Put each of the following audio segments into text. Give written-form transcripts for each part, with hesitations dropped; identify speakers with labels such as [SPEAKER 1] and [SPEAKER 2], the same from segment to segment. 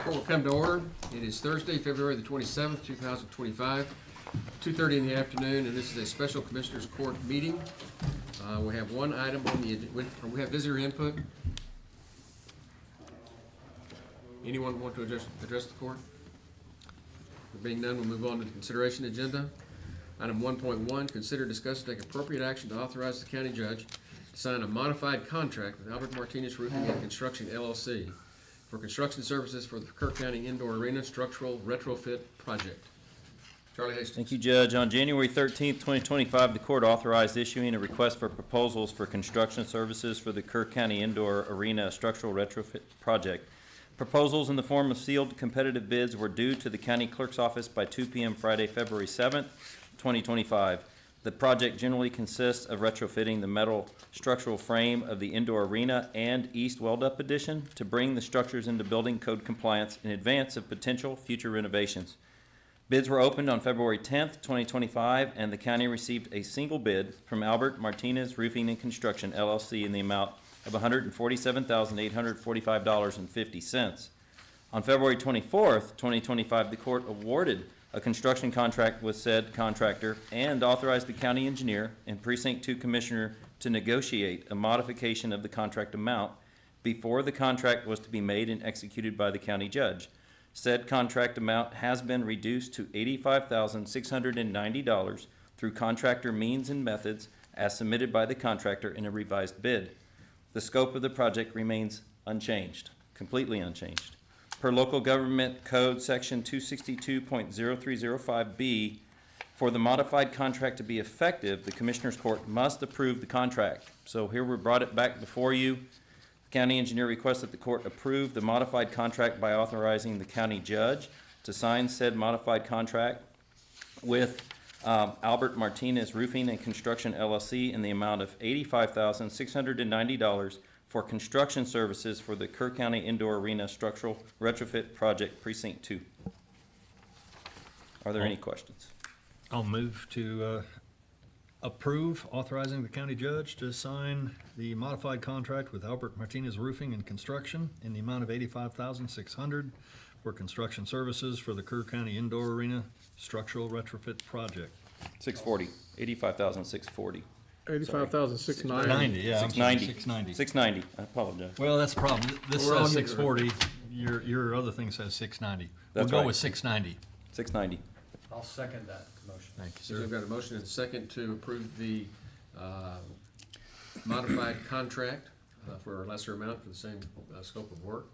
[SPEAKER 1] Court will come to order. It is Thursday, February the 27th, 2025, 2:30 in the afternoon, and this is a special Commissioners Court meeting. We have one item on the agenda. We have visitor input. Anyone want to address the court? There being none, we'll move on to the consideration agenda. Item 1.1, consider, discuss, and take appropriate action to authorize the county judge to sign a modified contract with Albert Martinez Roofing and Construction, LLC for construction services for the Kirk County Indoor Arena Structural Retrofit Project. Charlie Hastings.
[SPEAKER 2] Thank you, Judge. On January 13th, 2025, the court authorized issuing a request for proposals for construction services for the Kirk County Indoor Arena Structural Retrofit Project. Proposals in the form of sealed competitive bids were due to the county clerk's office by 2 p.m. Friday, February 7th, 2025. The project generally consists of retrofitting the metal structural frame of the indoor arena and east weld-up addition to bring the structures into building code compliance in advance of potential future renovations. Bids were opened on February 10th, 2025, and the county received a single bid from Albert Martinez Roofing and Construction, LLC, in the amount of $147,845.50. On February 24th, 2025, the court awarded a construction contract with said contractor and authorized the county engineer and Precinct 2 Commissioner to negotiate a modification of the contract amount before the contract was to be made and executed by the county judge. Said contract amount has been reduced to $85,690 through contractor means and methods as submitted by the contractor in a revised bid. The scope of the project remains unchanged, completely unchanged. Per local government code section 262.0305B, for the modified contract to be effective, the Commissioners Court must approve the contract. So here we brought it back before you. The county engineer requests that the court approve the modified contract by authorizing the county judge to sign said modified contract with Albert Martinez Roofing and Construction, LLC, in the amount of $85,690 for construction services for the Kirk County Indoor Arena Structural Retrofit Project, Precinct 2. Are there any questions?
[SPEAKER 3] I'll move to approve authorizing the county judge to sign the modified contract with Albert Martinez Roofing and Construction in the amount of $85,600 for construction services for the Kirk County Indoor Arena Structural Retrofit Project.
[SPEAKER 2] 640, 85,640.
[SPEAKER 4] 85,690.
[SPEAKER 3] Yeah, I'm
[SPEAKER 2] 690.
[SPEAKER 3] sorry, 690.
[SPEAKER 2] 690, I apologize.
[SPEAKER 3] Well, that's the problem. This
[SPEAKER 1] We're on
[SPEAKER 3] says
[SPEAKER 1] your-
[SPEAKER 3] 640. Your other thing says 690.
[SPEAKER 2] That's
[SPEAKER 3] We'll
[SPEAKER 2] right.
[SPEAKER 3] go with 690.
[SPEAKER 2] 690.
[SPEAKER 5] I'll second that motion.
[SPEAKER 3] Thank you,
[SPEAKER 1] So
[SPEAKER 3] sir.
[SPEAKER 1] we've got a motion and a second to approve the modified contract for a lesser amount for the same scope of work.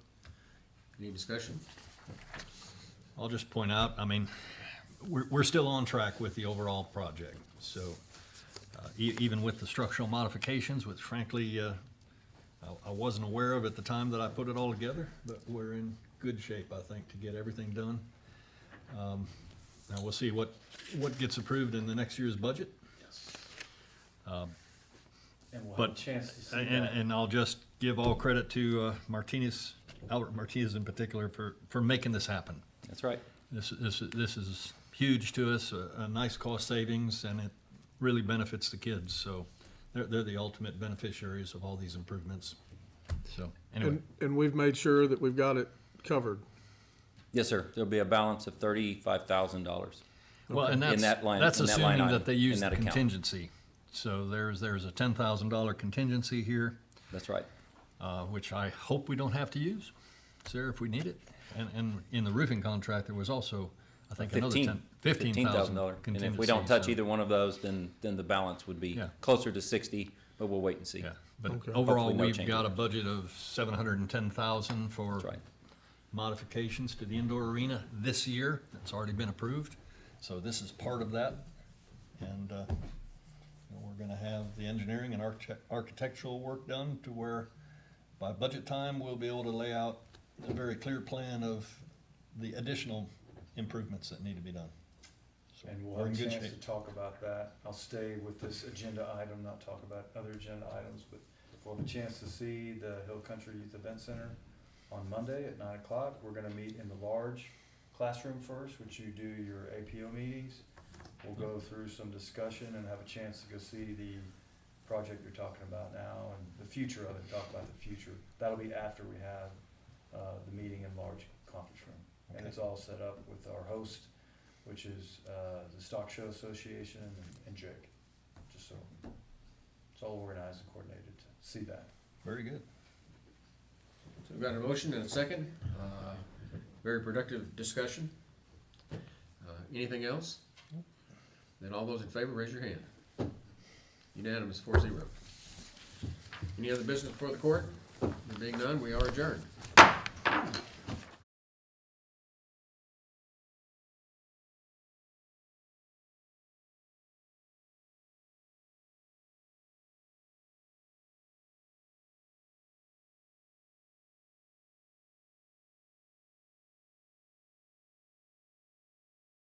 [SPEAKER 1] Any discussion?
[SPEAKER 3] I'll just point out, I mean, we're still on track with the overall project. So even with the structural modifications, which frankly I wasn't aware of at the time that I put it all together, but we're in good shape, I think, to get everything done. Now we'll see what gets approved in the next year's budget.
[SPEAKER 5] And we'll
[SPEAKER 3] But-
[SPEAKER 5] have a chance to see
[SPEAKER 3] And,
[SPEAKER 5] that.
[SPEAKER 3] and I'll just give all credit to Albert Martinez in particular, for making this happen.
[SPEAKER 2] That's right.
[SPEAKER 3] This is huge to us, a nice cost savings, and it really benefits the kids. So they're the ultimate beneficiaries of all these improvements. So anyway,
[SPEAKER 4] And we've made sure that we've got it covered.
[SPEAKER 2] Yes, sir. There'll be a balance of $35,000.
[SPEAKER 3] well, and
[SPEAKER 2] In that line-
[SPEAKER 3] that's
[SPEAKER 2] in that line
[SPEAKER 3] assuming
[SPEAKER 2] item,
[SPEAKER 3] that they
[SPEAKER 2] in
[SPEAKER 3] use
[SPEAKER 2] that
[SPEAKER 3] the
[SPEAKER 2] account.
[SPEAKER 3] contingency. So there's a $10,000 contingency here,
[SPEAKER 2] That's right.
[SPEAKER 3] which I hope we don't have to use, sir, if we need it. And in the roofing contract, there was also, I think, another $15,000
[SPEAKER 2] And
[SPEAKER 3] contingency.
[SPEAKER 2] if we don't touch
[SPEAKER 3] so-
[SPEAKER 2] either one of those, then the balance would be
[SPEAKER 3] Yeah.
[SPEAKER 2] closer to 60, but we'll wait and see.
[SPEAKER 3] Yeah, but
[SPEAKER 4] Okay.
[SPEAKER 3] overall,
[SPEAKER 2] Hopefully no
[SPEAKER 3] we've
[SPEAKER 2] change
[SPEAKER 3] got a
[SPEAKER 2] there.
[SPEAKER 3] budget of $710,000 for
[SPEAKER 2] That's right.
[SPEAKER 3] modifications to the indoor arena this year. That's already been approved. So this is part of that. And we're gonna have the engineering and architectural work done to where by budget time, we'll be able to lay out a very clear plan of the additional improvements that need to be done. So
[SPEAKER 5] And we'll
[SPEAKER 3] we're
[SPEAKER 5] have
[SPEAKER 3] in
[SPEAKER 5] a
[SPEAKER 3] good
[SPEAKER 5] chance to
[SPEAKER 3] shape.
[SPEAKER 5] talk about that. I'll stay with this agenda item, not talk about other agenda items, but we'll have a chance to see the Hill Country Youth Event Center on Monday at 9 o'clock. We're gonna meet in the large classroom first, which you do your APO meetings. We'll go through some discussion and have a chance to go see the project you're talking about now and the future of it, talk about the future. That'll be after we have the meeting in large conference room. And
[SPEAKER 3] Okay.
[SPEAKER 5] it's all set up with our host, which is, the Stock Show Association and Jake, just so, it's all organized and coordinated to see that.
[SPEAKER 3] Very good.
[SPEAKER 1] So we've got a motion and a second. Very productive discussion. Anything else? Then all those in favor, raise your hand. Unanimous, 4-0. Any other business before the court? There being none, we are adjourned.